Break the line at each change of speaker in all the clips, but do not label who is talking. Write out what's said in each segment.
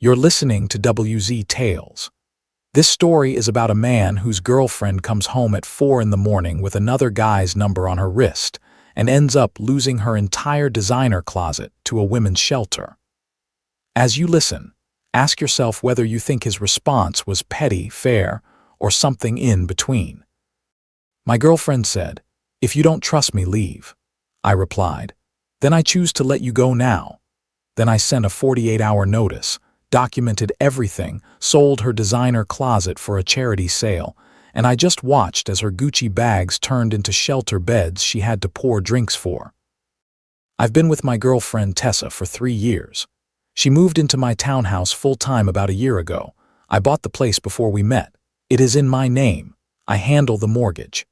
You're listening to WZ Tales. This story is about a man whose girlfriend comes home at 4 in the morning with another guy's number on her wrist and ends up losing her entire designer closet to a women's shelter. As you listen, ask yourself whether you think his response was petty, fair, or something in between. My girlfriend said, "If you don't trust me, leave." I replied, "Then I choose to let you go now." Then I sent a 48-hour notice, documented everything, sold her designer closet for a charity sale, and I just watched as her Gucci bags turned into shelter beds she had to pour drinks for. I've been with my girlfriend Tessa for 3 years. She moved into my townhouse full-time about a year ago. I bought the place before we met. It is in my name. I handle the mortgage.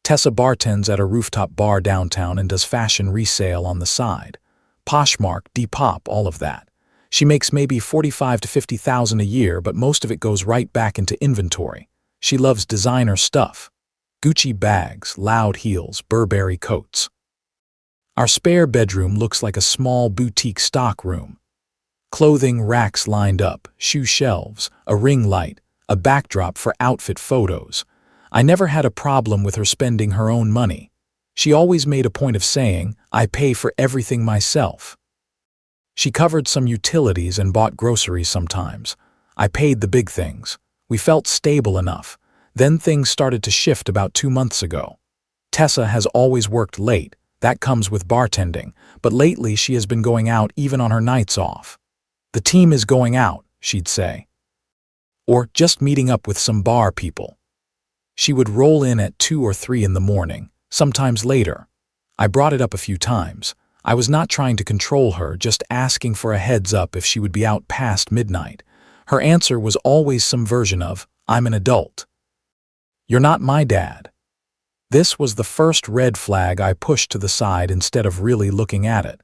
Tessa bartends at a rooftop bar downtown and does fashion resale on the side. Poshmark, Depop, all of that. She makes maybe $45,000 to $50,000 a year, but most of it goes right back into inventory. She loves designer stuff. Gucci bags, loud heels, Burberry coats. Our spare bedroom looks like a small boutique stock room. Clothing racks lined up, shoe shelves, a ring light, a backdrop for outfit photos. I never had a problem with her spending her own money. She always made a point of saying, "I pay for everything myself." She covered some utilities and bought groceries sometimes. I paid the big things. We felt stable enough. Then things started to shift about 2 months ago. Tessa has always worked late. That comes with bartending. But lately she has been going out even on her nights off. "The team is going out," she'd say. Or just meeting up with some bar people. She would roll in at 2 or 3 in the morning, sometimes later. I brought it up a few times. I was not trying to control her, just asking for a heads up if she would be out past midnight. Her answer was always some version of, "I'm an adult." "You're not my dad." This was the first red flag I pushed to the side instead of really looking at it.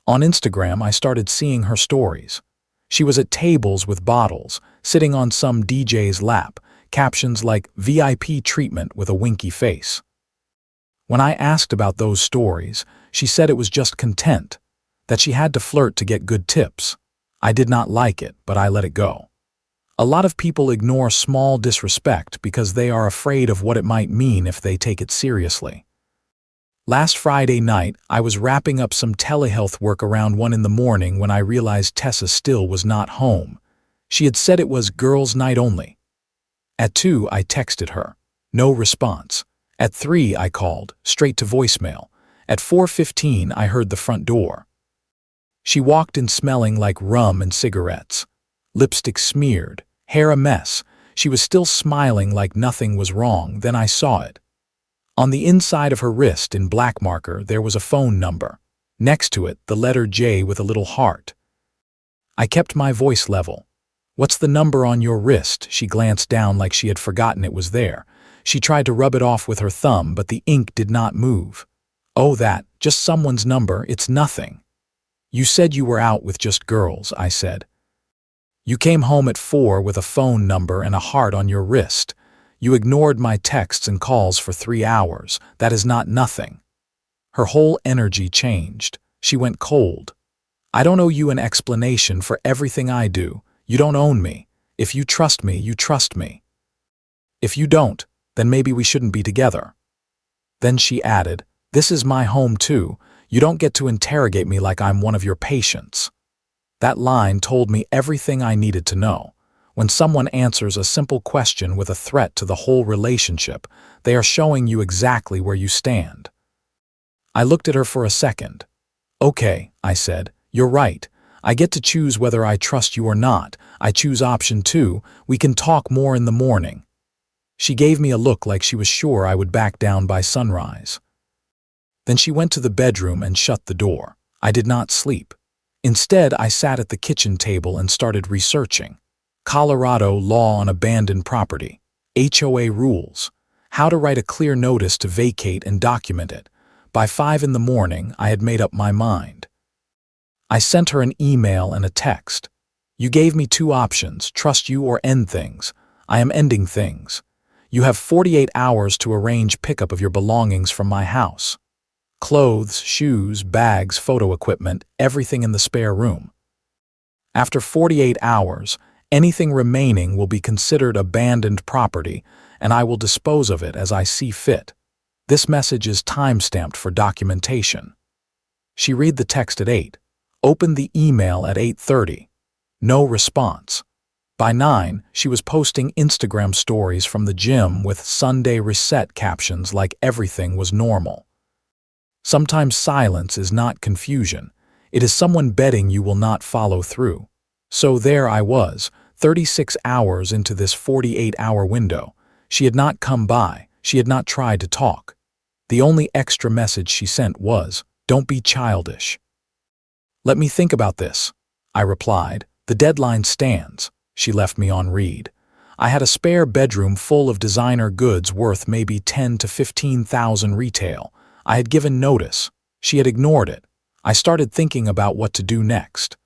On Instagram, I started seeing her stories. She was at tables with bottles, sitting on some DJ's lap, captions like "VIP treatment" with a winky face. When I asked about those stories, she said it was just content, that she had to flirt to get good tips. I did not like it, but I let it go. A lot of people ignore small disrespect because they are afraid of what it might mean if they take it seriously. Last Friday night, I was wrapping up some telehealth work around 1 in the morning when I realized Tessa still was not home. She had said it was girls' night only. At 2, I texted her. No response. At 3, I called, straight to voicemail. At 4:15, I heard the front door. She walked in smelling like rum and cigarettes. Lipstick smeared, hair a mess. She was still smiling like nothing was wrong, then I saw it. On the inside of her wrist in black marker, there was a phone number. Next to it, the letter J with a little heart. I kept my voice level. "What's the number on your wrist?" She glanced down like she had forgotten it was there. She tried to rub it off with her thumb, but the ink did not move. "Oh, that, just someone's number, it's nothing." "You said you were out with just girls," I said. "You came home at 4 with a phone number and a heart on your wrist. You ignored my texts and calls for 3 hours. That is not nothing." Her whole energy changed. She went cold. "I don't owe you an explanation for everything I do. You don't own me. If you trust me, you trust me. If you don't, then maybe we shouldn't be together." Then she added, "This is my home too. You don't get to interrogate me like I'm one of your patients." That line told me everything I needed to know. When someone answers a simple question with a threat to the whole relationship, they are showing you exactly where you stand. I looked at her for a second. "Okay," I said, "you're right. I get to choose whether I trust you or not. I choose option 2. We can talk more in the morning." She gave me a look like she was sure I would back down by sunrise. Then she went to the bedroom and shut the door. I did not sleep. Instead, I sat at the kitchen table and started researching. Colorado law on abandoned property, HOA rules, how to write a clear notice to vacate and document it. By 5 in the morning, I had made up my mind. I sent her an email and a text. "You gave me 2 options, trust you or end things. I am ending things. You have 48 hours to arrange pickup of your belongings from my house. Clothes, shoes, bags, photo equipment, everything in the spare room." After 48 hours, anything remaining will be considered abandoned property, and I will dispose of it as I see fit. This message is time-stamped for documentation. She read the text at 8, opened the email at 8:30. No response. By 9, she was posting Instagram stories from the gym with Sunday reset captions like everything was normal. Sometimes silence is not confusion. It is someone betting you will not follow through. So there I was, 36 hours into this 48-hour window. She had not come by. She had not tried to talk. The only extra message she sent was, "Don't be childish." "Let me think about this," I replied. "The deadline stands." She left me on read. I had a spare bedroom full of designer goods worth maybe 10 to 15,000 retail. I had given notice. She had ignored it. I started thinking about what to do next.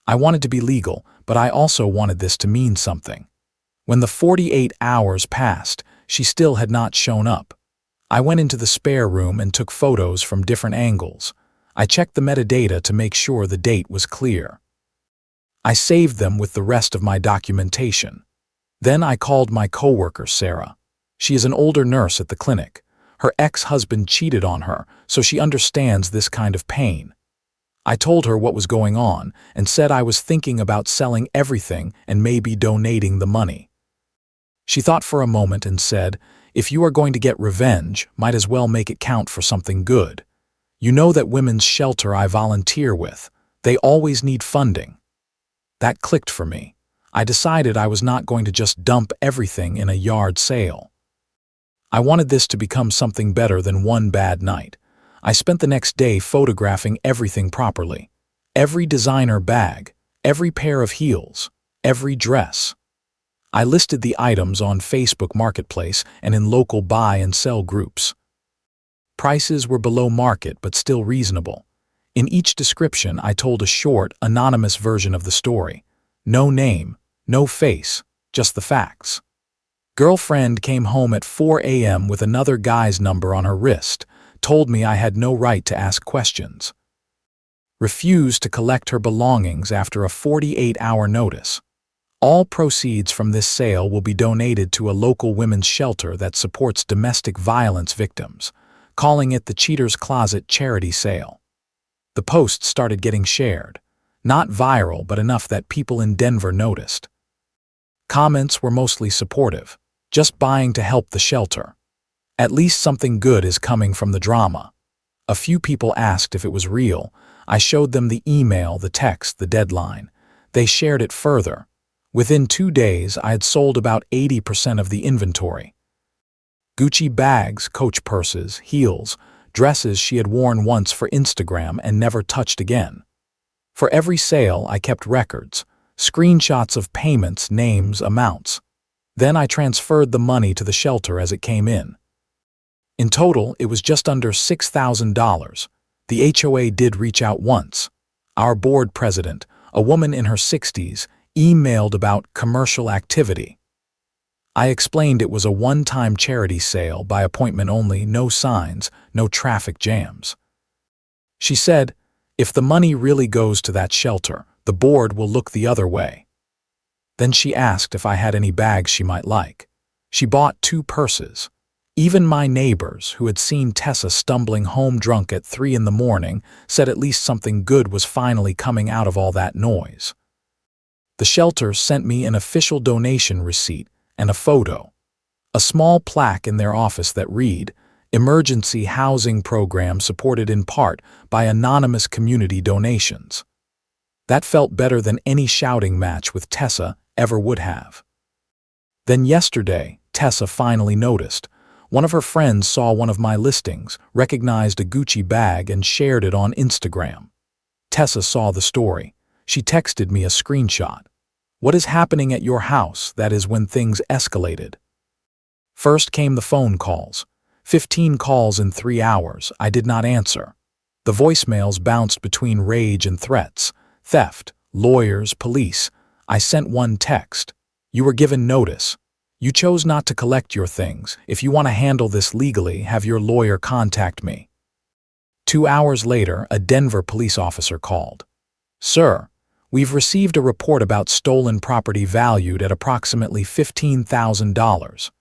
I wanted to be legal, but I also wanted this to mean something. When the 48 hours passed, she still had not shown up. I went into the spare room and took photos from different angles. I checked the metadata to make sure the date was clear. I saved them with the rest of my documentation. Then I called my coworker, Sarah. She is an older nurse at the clinic. Her ex-husband cheated on her, so she understands this kind of pain. I told her what was going on and said I was thinking about selling everything and maybe donating the money. She thought for a moment and said, "If you are going to get revenge, might as well make it count for something good. You know that women's shelter I volunteer with, they always need funding." That clicked for me. I decided I was not going to just dump everything in a yard sale. I wanted this to become something better than one bad night. I spent the next day photographing everything properly. Every designer bag, every pair of heels, every dress. I listed the items on Facebook Marketplace and in local buy and sell groups. Prices were below market but still reasonable. In each description, I told a short, anonymous version of the story. No name, no face, just the facts. Girlfriend came home at 4 a.m. with another guy's number on her wrist, told me I had no right to ask questions. Refused to collect her belongings after a 48-hour notice. All proceeds from this sale will be donated to a local women's shelter that supports domestic violence victims, calling it the Cheater's Closet charity sale. The post started getting shared. Not viral, but enough that people in Denver noticed. Comments were mostly supportive, just buying to help the shelter. At least something good is coming from the drama. A few people asked if it was real. I showed them the email, the text, the deadline. They shared it further. Within 2 days, I had sold about 80% of the inventory. Gucci bags, Coach purses, heels, dresses she had worn once for Instagram and never touched again. For every sale, I kept records, screenshots of payments, names, amounts. Then I transferred the money to the shelter as it came in. In total, it was just under $6,000. The HOA did reach out once. Our board president, a woman in her 60s, emailed about commercial activity. I explained it was a one-time charity sale by appointment only, no signs, no traffic jams. She said, "If the money really goes to that shelter, the board will look the other way." Then she asked if I had any bags she might like. She bought 2 purses. Even my neighbors, who had seen Tessa stumbling home drunk at 3 in the morning, said at least something good was finally coming out of all that noise. The shelter sent me an official donation receipt and a photo. A small plaque in their office that read, "Emergency Housing Program supported in part by anonymous community donations." That felt better than any shouting match with Tessa ever would have. Then yesterday, Tessa finally noticed. One of her friends saw one of my listings, recognized a Gucci bag, and shared it on Instagram. Tessa saw the story. She texted me a screenshot. "What is happening at your house?" That is when things escalated. First came the phone calls. 15 calls in 3 hours. I did not answer. The voicemails bounced between rage and threats. Theft, lawyers, police. I sent one text. "You were given notice. You chose not to collect your things. If you want to handle this legally, have your lawyer contact me." 2 hours later, a Denver police officer called. "Sir, We've received a report about stolen property valued at approximately $15,000.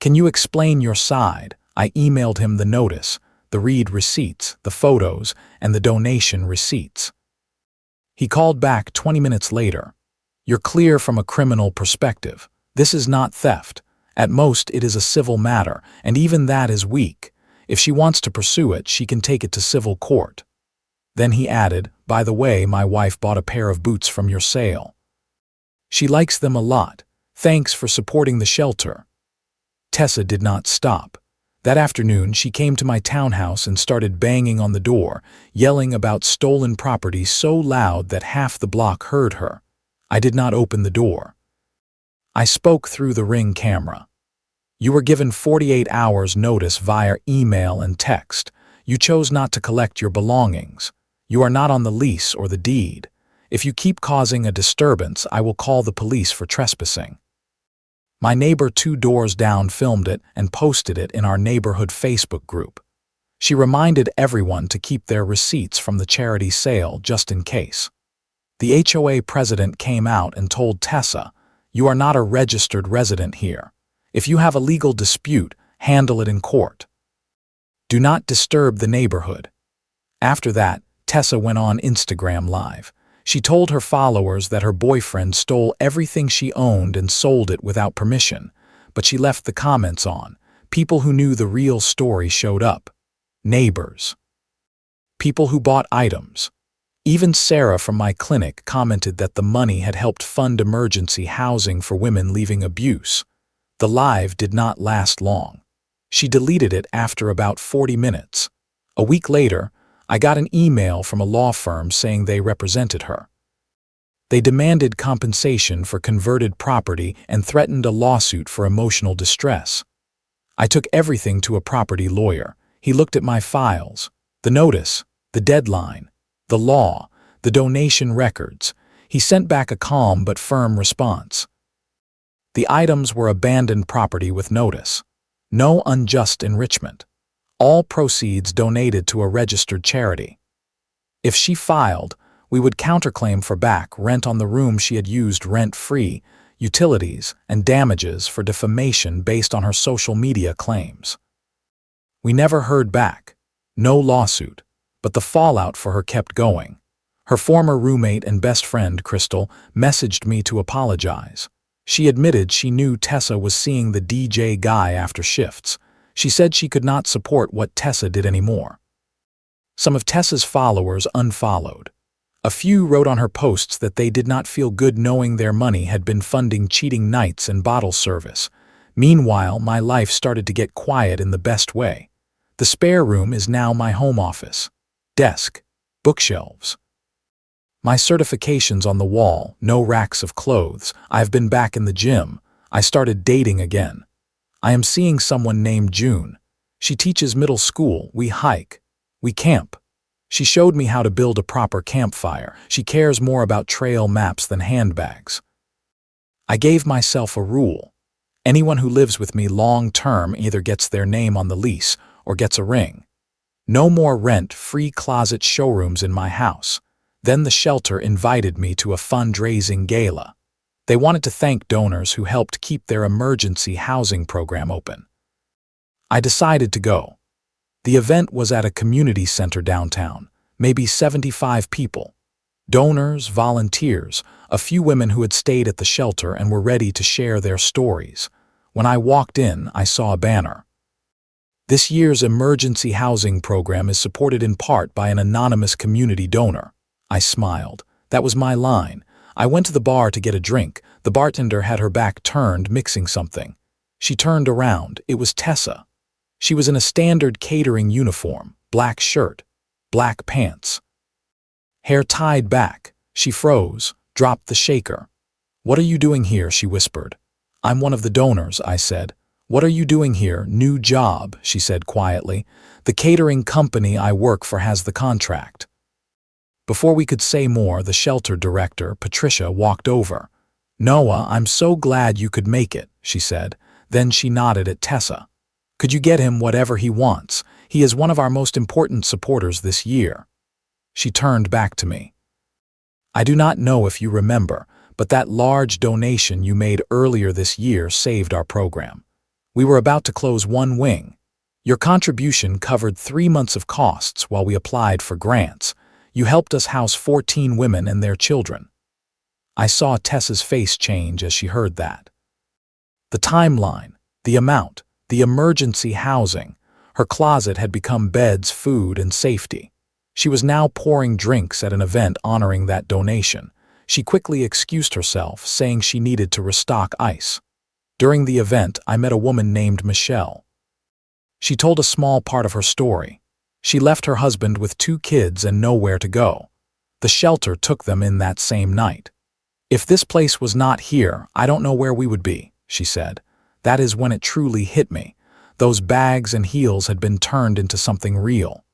Can you explain your side? I emailed him the notice, the read receipts, the photos, and the donation receipts. He called back 20 minutes later. You're clear from a criminal perspective. This is not theft. At most, it is a civil matter, and even that is weak. If she wants to pursue it, she can take it to civil court. Then he added, by the way, my wife bought a pair of boots from your sale. She likes them a lot. Thanks for supporting the shelter. Tessa did not stop. That afternoon, she came to my townhouse and started banging on the door, yelling about stolen property so loud that half the block heard her. I did not open the door. I spoke through the Ring camera. You were given 48 hours notice via email and text. You chose not to collect your belongings. You are not on the lease or the deed. If you keep causing a disturbance, I will call the police for trespassing. My neighbor 2 doors down filmed it and posted it in our neighborhood Facebook group. She reminded everyone to keep their receipts from the charity sale just in case. The HOA president came out and told Tessa, you are not a registered resident here. If you have a legal dispute, handle it in court. Do not disturb the neighborhood. After that, Tessa went on Instagram Live. She told her followers that her boyfriend stole everything she owned and sold it without permission, but she left the comments on. People who knew the real story showed up. Neighbors. People who bought items. Even Sarah from my clinic commented that the money had helped fund emergency housing for women leaving abuse. The live did not last long. She deleted it after about 40 minutes. A week later, I got an email from a law firm saying they represented her. They demanded compensation for converted property and threatened a lawsuit for emotional distress. I took everything to a property lawyer. He looked at my files, the notice, the deadline, the law, the donation records. He sent back a calm but firm response. The items were abandoned property with notice. No unjust enrichment. All proceeds donated to a registered charity. If she filed, we would counterclaim for back rent on the room she had used rent-free, utilities, and damages for defamation based on her social media claims. We never heard back. No lawsuit. But the fallout for her kept going. Her former roommate and best friend, Crystal, messaged me to apologize. She admitted she knew Tessa was seeing the DJ guy after shifts. She said she could not support what Tessa did anymore. Some of Tessa's followers unfollowed. A few wrote on her posts that they did not feel good knowing their money had been funding cheating nights and bottle service. Meanwhile, my life started to get quiet in the best way. The spare room is now my home office. Desk, bookshelves. My certifications on the wall, no racks of clothes. I've been back in the gym. I started dating again. I am seeing someone named June. She teaches middle school. We hike. We camp. She showed me how to build a proper campfire. She cares more about trail maps than handbags. I gave myself a rule. Anyone who lives with me long-term either gets their name on the lease or gets a ring. No more rent-free closet showrooms in my house. Then the shelter invited me to a fundraising gala. They wanted to thank donors who helped keep their emergency housing program open. I decided to go. The event was at a community center downtown, maybe 75 people. Donors, volunteers, a few women who had stayed at the shelter and were ready to share their stories. When I walked in, I saw a banner. This year's emergency housing program is supported in part by an anonymous community donor. I smiled. That was my line. I went to the bar to get a drink. The bartender had her back turned, mixing something. She turned around. It was Tessa. She was in a standard catering uniform, black shirt, black pants. Hair tied back. She froze, dropped the shaker. "What are you doing here?" she whispered. "I'm one of the donors," I said. "What are you doing here?" "New job," she said quietly. "The catering company I work for has the contract." Before we could say more, the shelter director, Patricia, walked over. "Noah, I'm so glad you could make it," she said. Then she nodded at Tessa. "Could you get him whatever he wants? He is one of our most important supporters this year." She turned back to me. I do not know if you remember, but that large donation you made earlier this year saved our program. We were about to close one wing. Your contribution covered 3 months of costs while we applied for grants. You helped us house 14 women and their children. I saw Tessa's face change as she heard that. The timeline, the amount, the emergency housing. Her closet had become beds, food, and safety. She was now pouring drinks at an event honoring that donation. She quickly excused herself, saying she needed to restock ice. During the event, I met a woman named Michelle. She told a small part of her story. She left her husband with 2 kids and nowhere to go. The shelter took them in that same night. If this place was not here, I don't know where we would be, she said. That is when it truly hit me. Those bags and heels had been turned into something real.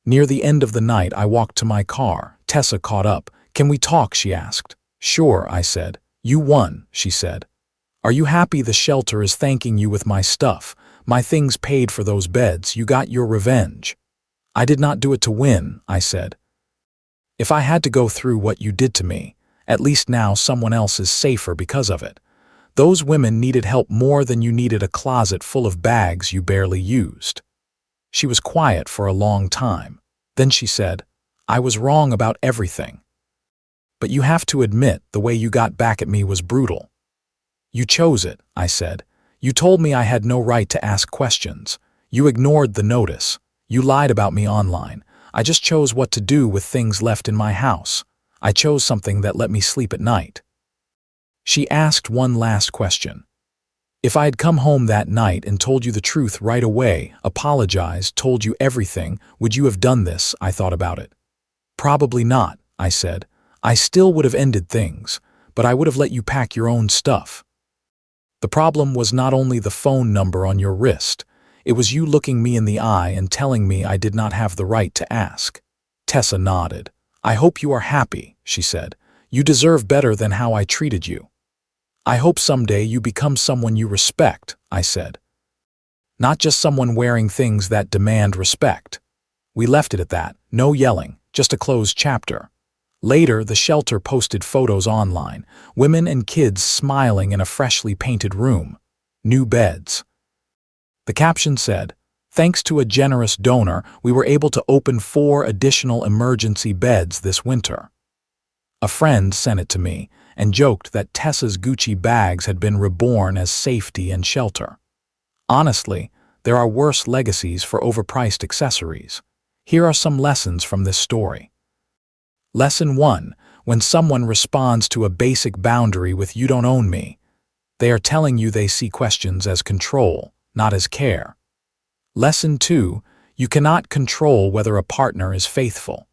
Near the end of the night, I walked to my car. Tessa caught up. Can we talk? She asked. Sure, I said. You won, she said. Are you happy the shelter is thanking you with my stuff? My things paid for those beds. You got your revenge. I did not do it to win, I said. If I had to go through what you did to me, at least now someone else is safer because of it. Those women needed help more than you needed a closet full of bags you barely used. She was quiet for a long time. Then she said, I was wrong about everything. But you have to admit the way you got back at me was brutal. You chose it, I said. You told me I had no right to ask questions. You ignored the notice. You lied about me online. I just chose what to do with things left in my house. I chose something that let me sleep at night. She asked one last question. If I had come home that night and told you the truth right away, apologized, told you everything, would you have done this? I thought about it. Probably not, I said. I still would have ended things, but I would have let you pack your own stuff. The problem was not only the phone number on your wrist. It was you looking me in the eye and telling me I did not have the right to ask. Tessa nodded. I hope you are happy, she said. You deserve better than how I treated you. I hope someday you become someone you respect, I said. Not just someone wearing things that demand respect. We left it at that, no yelling, just a closed chapter. Later, the shelter posted photos online, women and kids smiling in a freshly painted room. New beds. The caption said, thanks to a generous donor, we were able to open 4 additional emergency beds this winter. A friend sent it to me and joked that Tessa's Gucci bags had been reborn as safety and shelter. Honestly, there are worse legacies for overpriced accessories. Here are some lessons from this story. Lesson 1. When someone responds to a basic boundary with "you don't own me," they are telling you they see questions as control, not as care. Lesson 2. You cannot control whether a partner is faithful.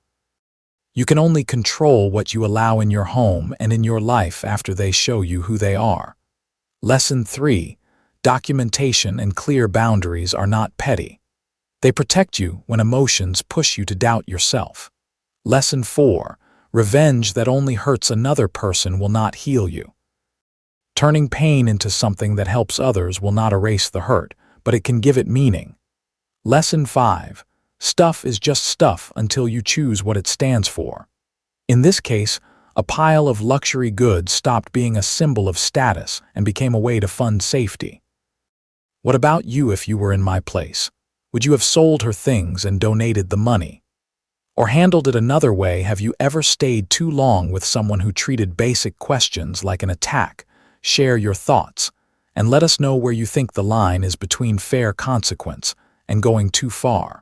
You can only control what you allow in your home and in your life after they show you who they are. Lesson 3. Documentation and clear boundaries are not petty. They protect you when emotions push you to doubt yourself. Lesson 4. Revenge that only hurts another person will not heal you. Turning pain into something that helps others will not erase the hurt, but it can give it meaning. Lesson 5. Stuff is just stuff until you choose what it stands for. In this case, a pile of luxury goods stopped being a symbol of status and became a way to fund safety. What about you if you were in my place? Would you have sold her things and donated the money? Or handled it another way? Have you ever stayed too long with someone who treated basic questions like an attack? Share your thoughts, and let us know where you think the line is between fair consequence and going too far.